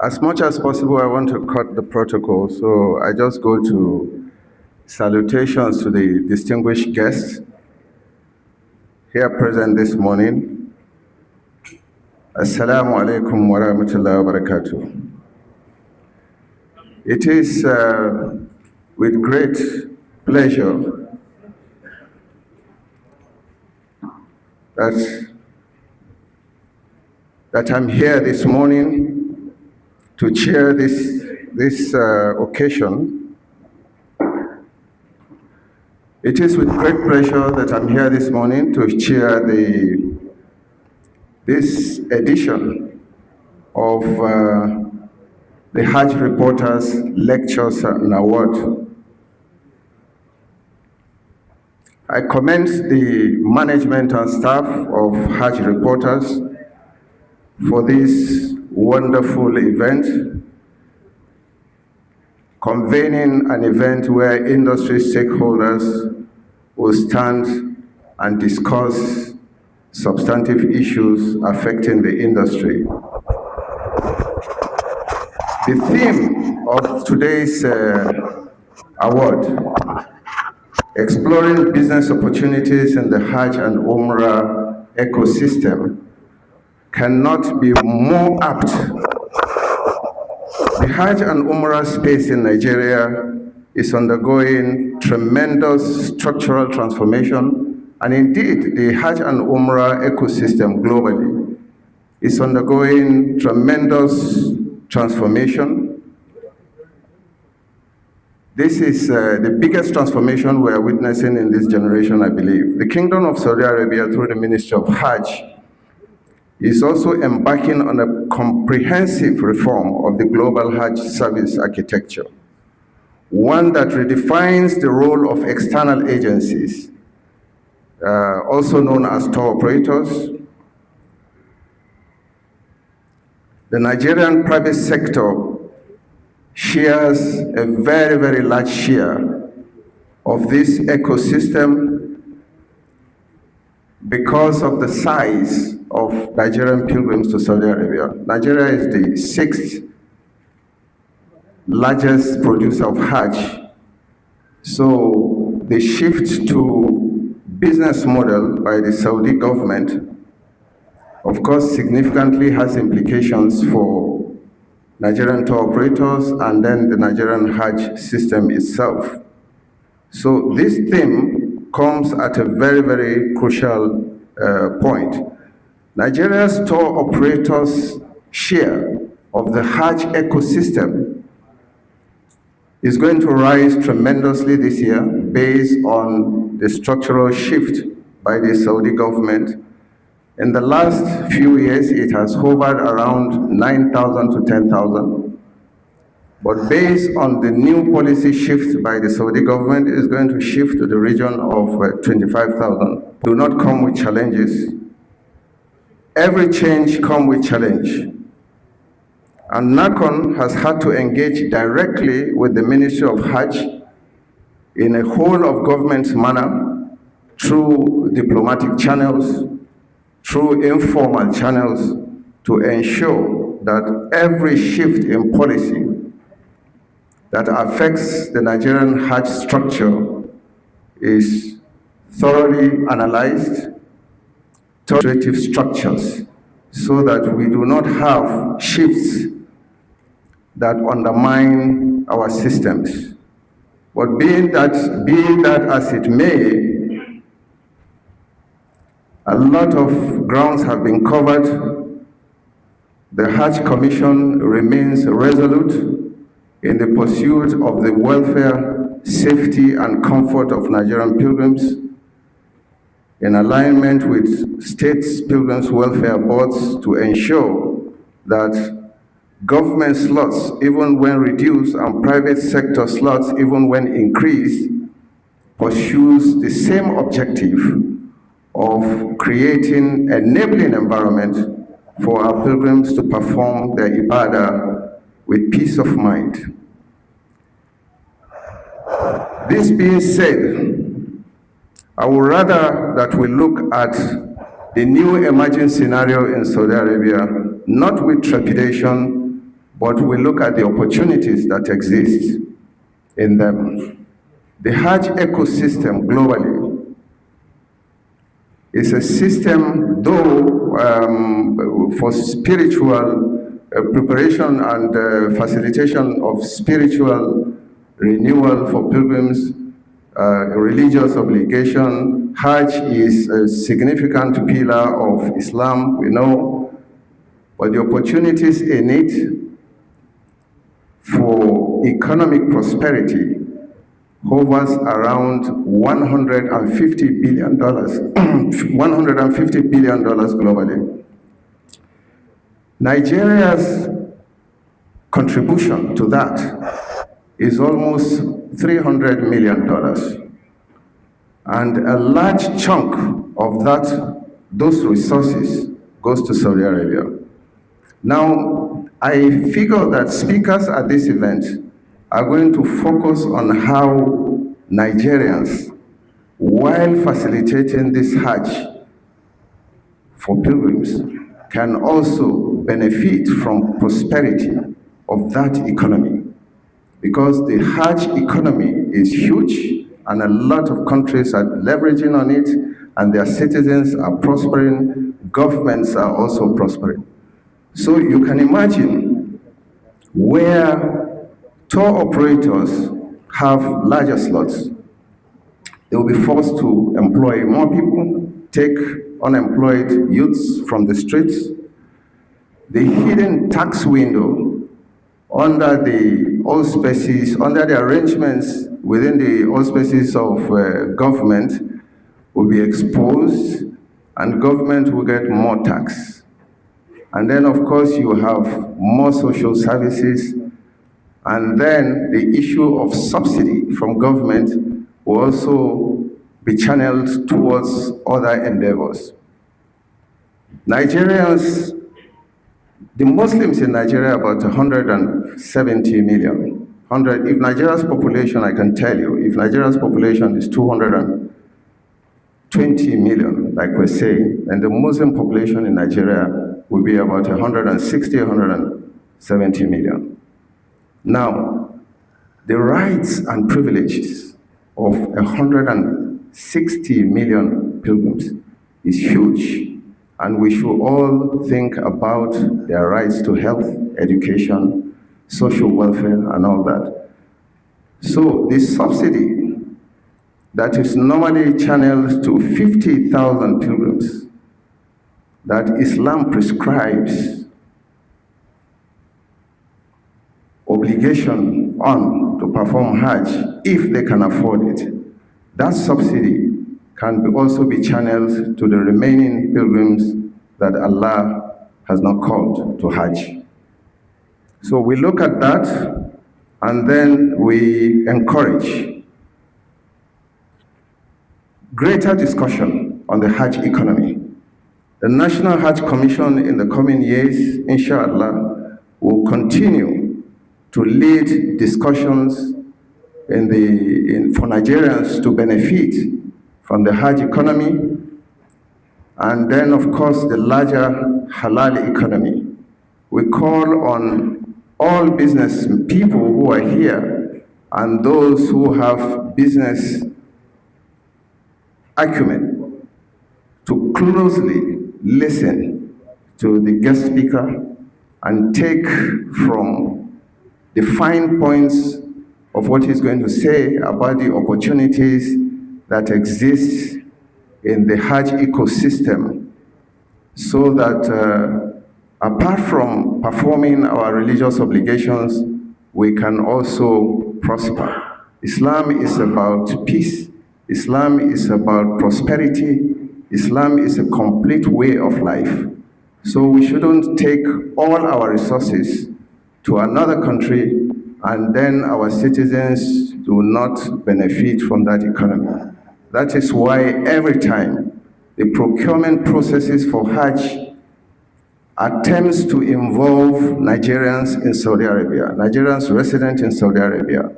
As much as possible, I want to cut the protocol, so I just go to salutations to the distinguished guests here present this morning. As-SALAAM alaikum wa rahmatullahi wa barakatuh. It is with great pleasure that I'm here this morning to chair this occasion. It is with great pleasure that I'm here this morning to chair this edition of the Hajj Reporters Lectures and Award. I commend the management and staff of Hajj Reporters for this wonderful event, convening an event where industry stakeholders will stand and discuss substantive issues affecting the industry. The theme of today's award, exploring business opportunities in the Hajj and Umrah ecosystem, cannot be more apt. The Hajj and Umrah space in Nigeria is undergoing tremendous structural transformation, and indeed the Hajj and Umrah ecosystem globally is undergoing tremendous transformation. This is the biggest transformation we are witnessing in this generation, I believe. The Kingdom of Saudi Arabia, through the Ministry of Hajj, is also embarking on a comprehensive reform of the global Hajj service architecture, one that redefines the role of external agencies, also known as tour operators. The Nigerian private sector shares a very, very large share of this ecosystem because of the size of Nigerian pilgrims to Saudi Arabia. Nigeria is the 6th largest producer of Hajj. So the shift to business model by the Saudi government, of course, significantly has implications for Nigerian tour operators and then the Nigerian Hajj system itself. So this theme comes at a very, very crucial point. Nigeria's tour operators' share of the Hajj ecosystem is going to rise tremendously this year based on the structural shift by the Saudi government. In the last few years, it has hovered around 9,000 to 10,000. But based on the new policy shift by the Saudi government, it is going to shift to the region of 25,000. Do not come with challenges. Every change comes with challenge. And NAHCON has had to engage directly with the Ministry of Hajj in a whole of government manner through diplomatic channels, through informal channels, to ensure that every shift in policy that affects the Nigerian Hajj structure is thoroughly analyzed, administrative structures, so that we do not have shifts that undermine our systems. But being that as it may, a lot of grounds have been covered. The Hajj Commission remains resolute in the pursuit of the welfare, safety, and comfort of Nigerian pilgrims, in alignment with state pilgrims' welfare boards to ensure that government slots, even when reduced, and private sector slots, even when increased, pursues the same objective of creating an enabling environment for our pilgrims to perform their ibadah with peace of mind. This being said, I would rather that we look at the new emerging scenario in Saudi Arabia, not with trepidation, but we look at the opportunities that exist in them. The Hajj ecosystem globally is a system, though for spiritual preparation and facilitation of spiritual renewal for pilgrims, religious obligation. Hajj is a significant pillar of Islam, we know, but the opportunities in it for economic prosperity hovers around $150 billion, $150 billion globally. Nigeria's contribution to that is almost $300 million. And a large chunk of those resources goes to Saudi Arabia. Now, I figure that speakers at this event are going to focus on how Nigerians, while facilitating this Hajj for pilgrims, can also benefit from prosperity of that economy. Because the Hajj economy is huge, and a lot of countries are leveraging on it, and their citizens are prospering, governments are also prospering. So you can imagine where tour operators have larger slots, they will be forced to employ more people, take unemployed youths from the streets. The hidden tax window under the auspices, under the arrangements within the auspices of government will be exposed, and government will get more tax. And then, of course, you have more social services, and then the issue of subsidy from government will also be channeled towards other endeavors. Nigerians, the Muslims in Nigeria are about 170 million. If Nigeria's population, I can tell you, if Nigeria's population is 220 million, like we're saying, then the Muslim population in Nigeria will be about 160, 170 million. Now, the rights and privileges of 160 million pilgrims is huge, and we should all think about their rights to health, education, social welfare, and all that. So this subsidy that is normally channeled to 50,000 pilgrims that Islam prescribes obligation on to perform Hajj if they can afford it, that subsidy can also be channeled to the remaining pilgrims that Allah has not called to Hajj. So we look at that, and then we encourage greater discussion on the Hajj economy. The National Hajj Commission in the coming years, inshallah, will continue to lead discussions for Nigerians to benefit from the Hajj economy, and then, of course, the larger halal economy. We call on all business people who are here and those who have business acumen to closely listen to the guest speaker and take from the fine points of what he's going to say about the opportunities that exist in the Hajj ecosystem, so that apart from performing our religious obligations, we can also prosper. Islam is about peace. Islam is about prosperity. Islam is a complete way of life. So we shouldn't take all our resources to another country and then our citizens do not benefit from that economy. That is why every time the procurement processes for Hajj attempts to involve Nigerians in Saudi Arabia, Nigerians resident in Saudi Arabia.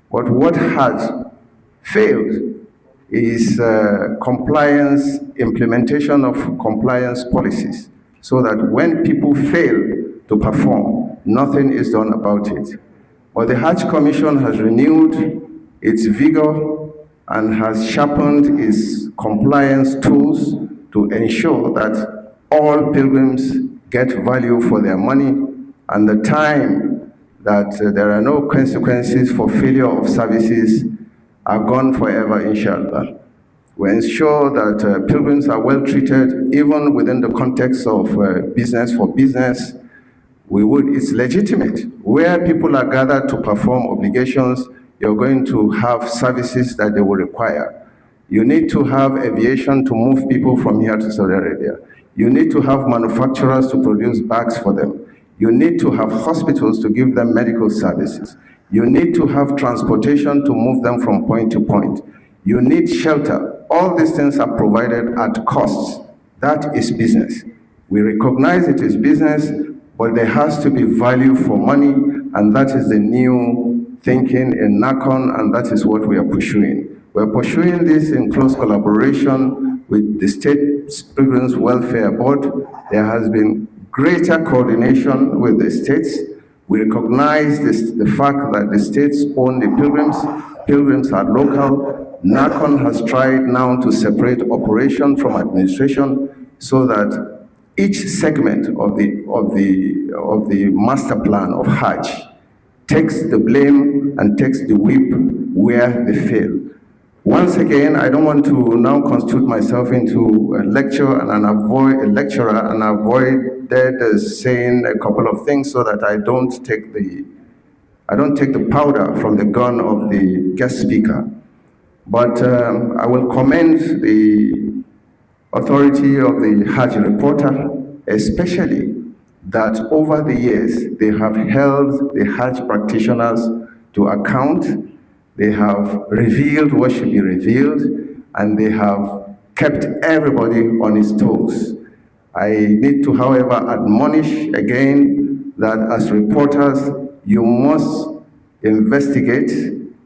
But what has failed is implementation of compliance policies, so that when people fail to perform, nothing is done about it. But the Hajj Commission has renewed its vigor and has sharpened its compliance tools to ensure that all pilgrims get value for their money, and the time that there are no consequences for failure of services are gone forever, inshallah. We ensure that pilgrims are well treated, even within the context of business for business. It's legitimate. Where people are gathered to perform obligations, you're going to have services that they will require. You need to have aviation to move people from here to Saudi Arabia. You need to have manufacturers to produce bags for them. You need to have hospitals to give them medical services. You need to have transportation to move them from point to point. You need shelter. All these things are provided at costs. That is business. We recognize it is business, but there has to be value for money, and that is the new thinking in NAHCON, and that is what we are pursuing. We're pursuing this in close collaboration with the State Pilgrims Welfare Board. There has been greater coordination with the states. We recognize the fact that the states own the pilgrims. Pilgrims are local. NAHCON has tried now to separate operation from administration so that each segment of the master plan of Hajj takes the blame and takes the whip where they fail. Once again, I don't want to now constitute myself into a lecturer and avoid saying a couple of things so that I don't take the powder from the gun of the guest speaker. But I will commend the authority of the Hajj reporter, especially that over the years they have held the Hajj practitioners to account. They have revealed what should be revealed, and they have kept everybody on its toes. I need to, however, admonish again that as reporters, you must investigate,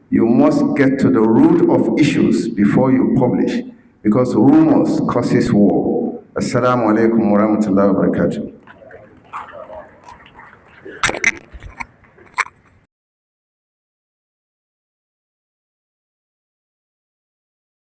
you must get to the root of issues before you publish, because rumors causes war. Assalamu alaikum wa rahmatullahi wa barakatuh.